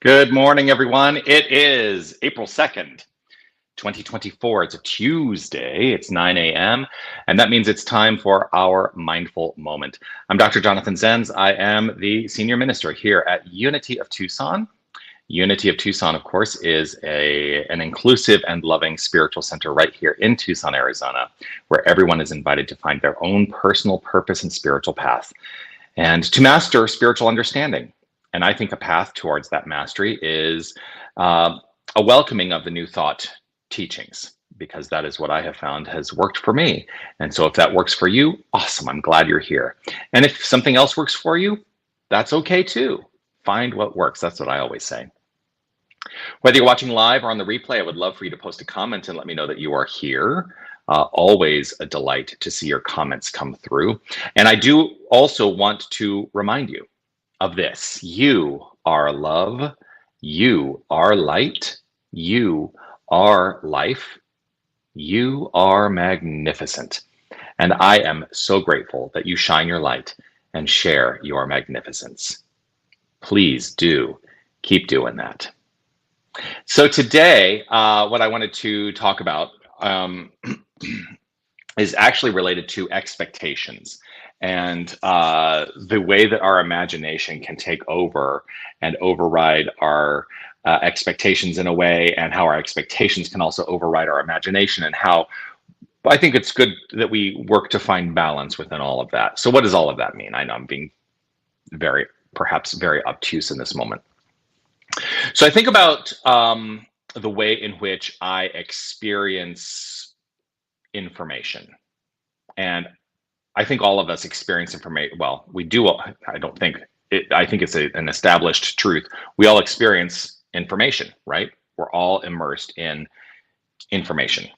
Good morning, everyone. It is April 2nd, 2024. It's a Tuesday. It's 9 a.m., and that means it's time for our mindful moment. I'm Dr. Jonathan Zenz. I am the senior minister here at Unity of Tucson. Unity of Tucson, of course, is an inclusive and loving spiritual center right here in Tucson, Arizona, where everyone is invited to find their own personal purpose and spiritual path and to master spiritual understanding. And I think a path towards that mastery is a welcoming of the new thought teachings, because that is what I have found has worked for me. And so if that works for you, awesome. I'm glad you're here. And if something else works for you, that's okay too. Find what works. That's what I always say. Whether you're watching live or on the replay, I would love for you to post a comment and let me know that you are here. Always a delight to see your comments come through. And I do also want to remind you of this. You are love. You are light. You are life. You are magnificent. And I am so grateful that you shine your light and share your magnificence. Please do keep doing that. So today, what I wanted to talk about is actually related to expectations and the way that our imagination can take over and override our expectations in a way, and how our expectations can also override our imagination, and how I think it's good that we work to find balance within all of that. So what does all of that mean? I know I'm being perhaps very obtuse in this moment. So I think about the way in which I experience information. And I think all of us experience information. Well, we do. I don't think it. I think it's an established truth. We all experience information, right? We're all immersed in information.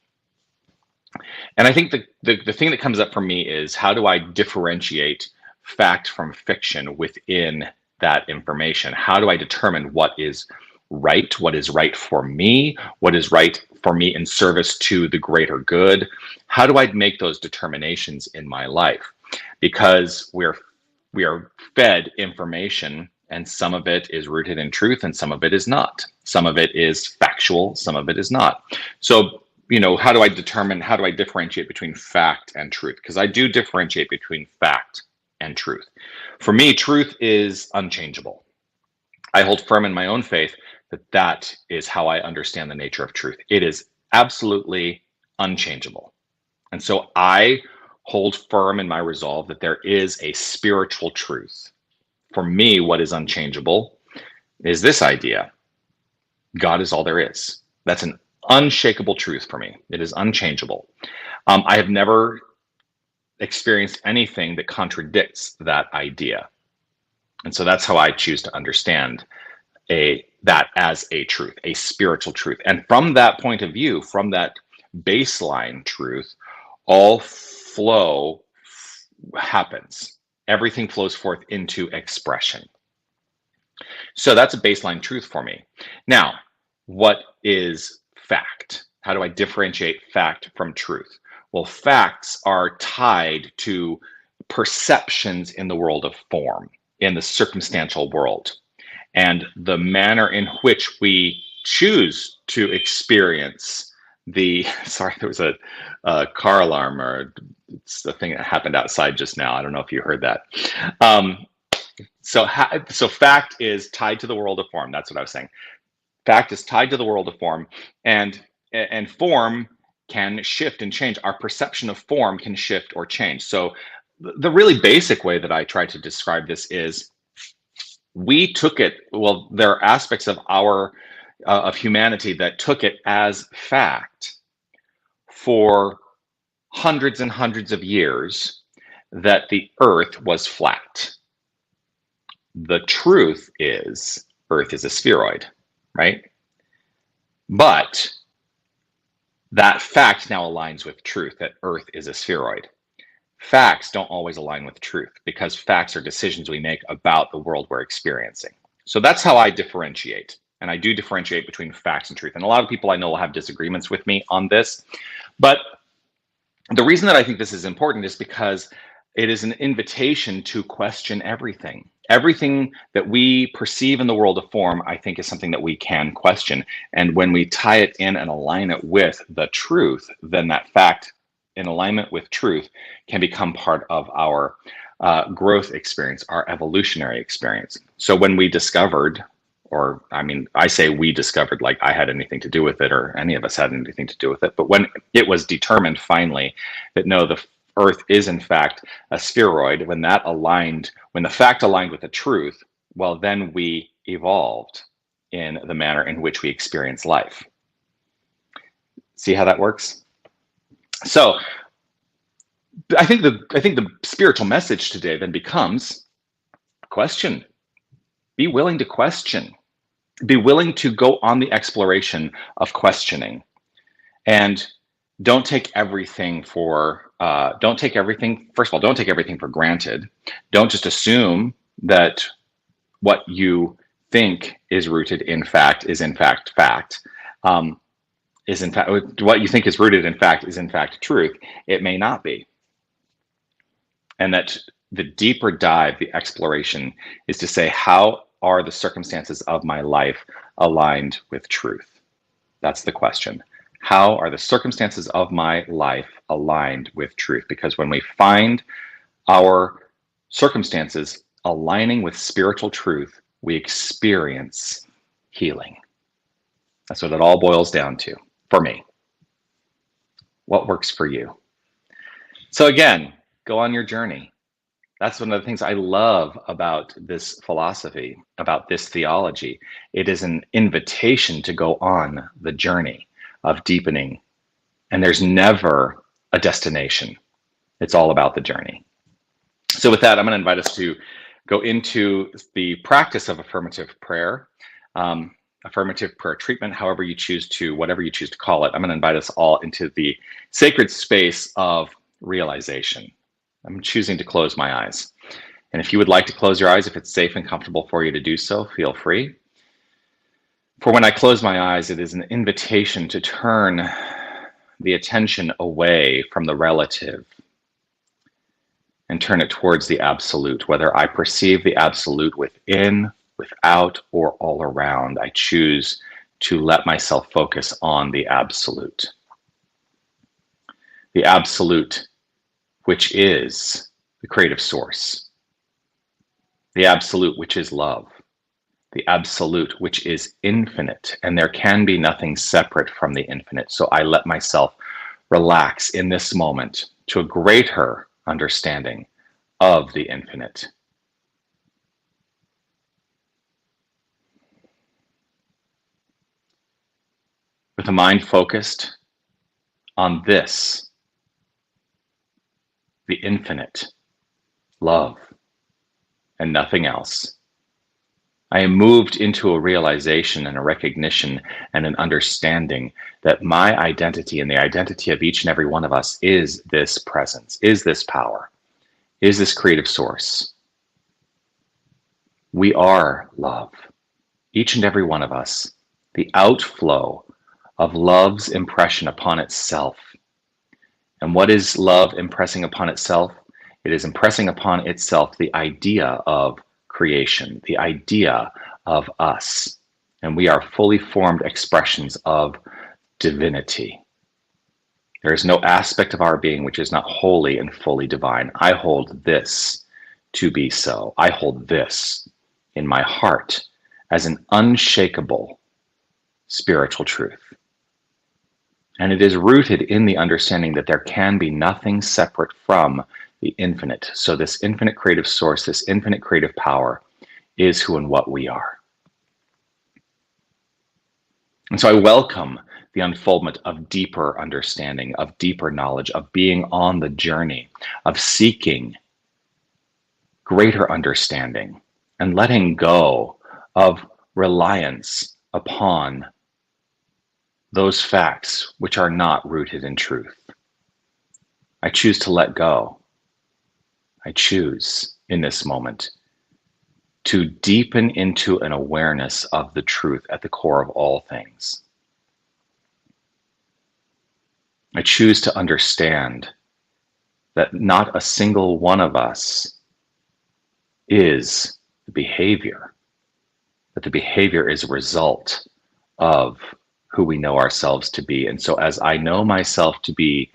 And I think the thing that comes up for me is, how do I differentiate fact from fiction within that information? How do I determine what is right for me, what is right for me in service to the greater good? How do I make those determinations in my life? Because we are fed information, and some of it is rooted in truth and some of it is not. Some of it is factual, some of it is not. So, how do I differentiate between fact and truth? Because I do differentiate between fact and truth. For me, truth is unchangeable. I hold firm in my own faith that is how I understand the nature of truth. It is absolutely unchangeable. And so I hold firm in my resolve that there is a spiritual truth. For me, what is unchangeable is this idea: God is all there is. That's an unshakable truth for me. It is unchangeable. I have never experienced anything that contradicts that idea. And so that's how I choose to understand that as a truth, a spiritual truth. And from that point of view, from that baseline truth, all flow happens. Everything flows forth into expression. So that's a baseline truth for me. Now, what is fact? How do I differentiate fact from truth? Well, facts are tied to perceptions in the world of form, in the circumstantial world. And the manner in which we choose to experience sorry, there was a car alarm, or it's the thing that happened outside just now. I don't know if you heard that. So fact is tied to the world of form. That's what I was saying. Fact is tied to the world of form, and form can shift and change. Our perception of form can shift or change. So the really basic way that I try to describe this is, we took it, well, there are aspects of of humanity that took it as fact for hundreds and hundreds of years that the earth was flat. The truth is, earth is a spheroid, right? But that fact now aligns with truth, that earth is a spheroid. Facts don't always align with truth, because facts are decisions we make about the world we're experiencing. So that's how I differentiate. And I do differentiate between facts and truth. And a lot of people I know will have disagreements with me on this. But the reason that I think this is important is because it is an invitation to question everything. Everything that we perceive in the world of form, I think, is something that we can question. And when we tie it in and align it with the truth, then that fact in alignment with truth can become part of our growth experience, our evolutionary experience. So when we discovered, or I mean, I say we discovered like I had anything to do with it or any of us had anything to do with it. But when it was determined finally that no, the Earth is in fact a spheroid, when that aligned, when the fact aligned with the truth, well, then we evolved in the manner in which we experience life. See how that works? So I think the spiritual message today then becomes question. Be willing to question. Be willing to go on the exploration of questioning, and don't take everything for first of all, don't take everything for granted. Don't just assume that what you think is rooted in fact is in fact is in fact what you think is rooted in fact is in fact truth. It may not be. And that the deeper dive, the exploration, is to say, how are the circumstances of my life aligned with truth? That's the question. How are the circumstances of my life aligned with truth? Because when we find our circumstances aligning with spiritual truth, we experience healing. That's what it all boils down to for me. What works for you? So again, go on your journey. That's one of the things I love about this philosophy, about this theology. It is an invitation to go on the journey of deepening. And there's never a destination. It's all about the journey. So with that, I'm going to invite us to go into the practice of affirmative prayer, affirmative prayer treatment, however you choose to, whatever you choose to call it. I'm going to invite us all into the sacred space of realization. I'm choosing to close my eyes. And if you would like to close your eyes, if it's safe and comfortable for you to do so, feel free. For when I close my eyes, it is an invitation to turn the attention away from the relative and turn it towards the absolute. Whether I perceive the absolute within, without, or all around, I choose to let myself focus on the absolute. The absolute, which is the creative source. The absolute, which is love. The absolute, which is infinite, and there can be nothing separate from the infinite. So I let myself relax in this moment to a greater understanding of the infinite. With a mind focused on this, the infinite, love, and nothing else, I am moved into a realization and a recognition and an understanding that my identity and the identity of each and every one of us is this presence, is this power, is this creative source. We are love, each and every one of us, the outflow of love's impression upon itself. And what is love impressing upon itself? It is impressing upon itself the idea of creation, the idea of us. And we are fully formed expressions of divinity. There is no aspect of our being which is not wholly and fully divine. I hold this to be so. I hold this in my heart as an unshakable spiritual truth. And it is rooted in the understanding that there can be nothing separate from the infinite. So this infinite creative source, this infinite creative power is who and what we are. And so I welcome the unfoldment of deeper understanding, of deeper knowledge, of being on the journey, of seeking greater understanding and letting go of reliance upon those facts which are not rooted in truth. I choose to let go. I choose in this moment to deepen into an awareness of the truth at the core of all things. I choose to understand that not a single one of us is the behavior, but the behavior is a result of who we know ourselves to be. And so as I know myself to be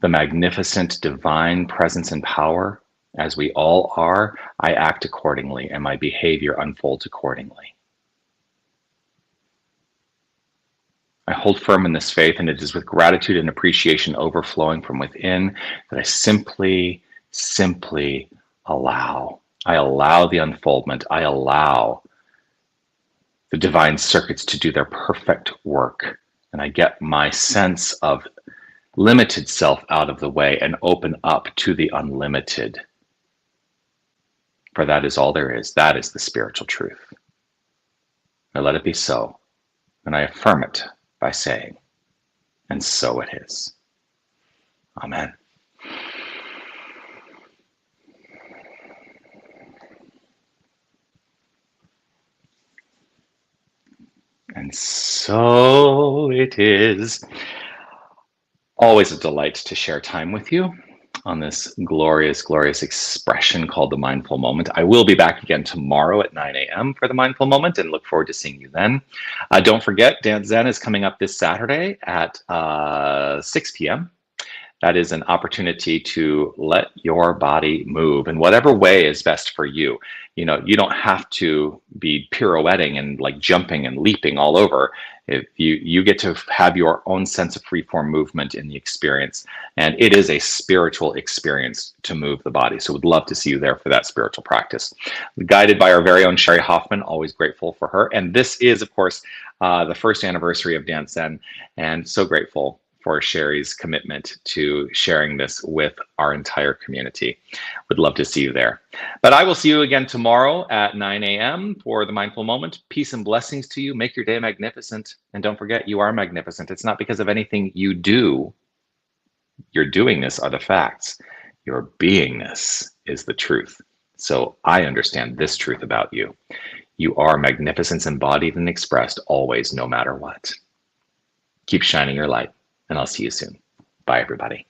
the magnificent divine presence and power, as we all are, I act accordingly and my behavior unfolds accordingly. I hold firm in this faith, and it is with gratitude and appreciation overflowing from within that I simply allow. I allow the unfoldment. I allow the divine circuits to do their perfect work. And I get my sense of limited self out of the way and open up to the unlimited. For that is all there is. That is the spiritual truth. I let it be so. And I affirm it by saying, and so it is. Amen. And so it is. Always a delight to share time with you on this glorious, glorious expression called the mindful moment. I will be back again tomorrow at 9 a.m. for the mindful moment and look forward to seeing you then. Don't forget, Dance Zen is coming up this Saturday at 6 p.m. That is an opportunity to let your body move in whatever way is best for you. You know, you don't have to be pirouetting and like jumping and leaping all over. If you get to have your own sense of freeform movement in the experience, and it is a spiritual experience to move the body. So we'd love to see you there for that spiritual practice. Guided by our very own Sherry Hoffman, always grateful for her. And this is, of course, the first anniversary of Dance Zen, and so grateful for Sherry's commitment to sharing this with our entire community. Would love to see you there. But I will see you again tomorrow at 9 a.m. for the mindful moment. Peace and blessings to you. Make your day magnificent. And don't forget, you are magnificent. It's not because of anything you do. Your doingness are the facts. Your beingness is the truth. So I understand this truth about you. You are magnificence embodied and expressed always, no matter what. Keep shining your light. And I'll see you soon. Bye, everybody.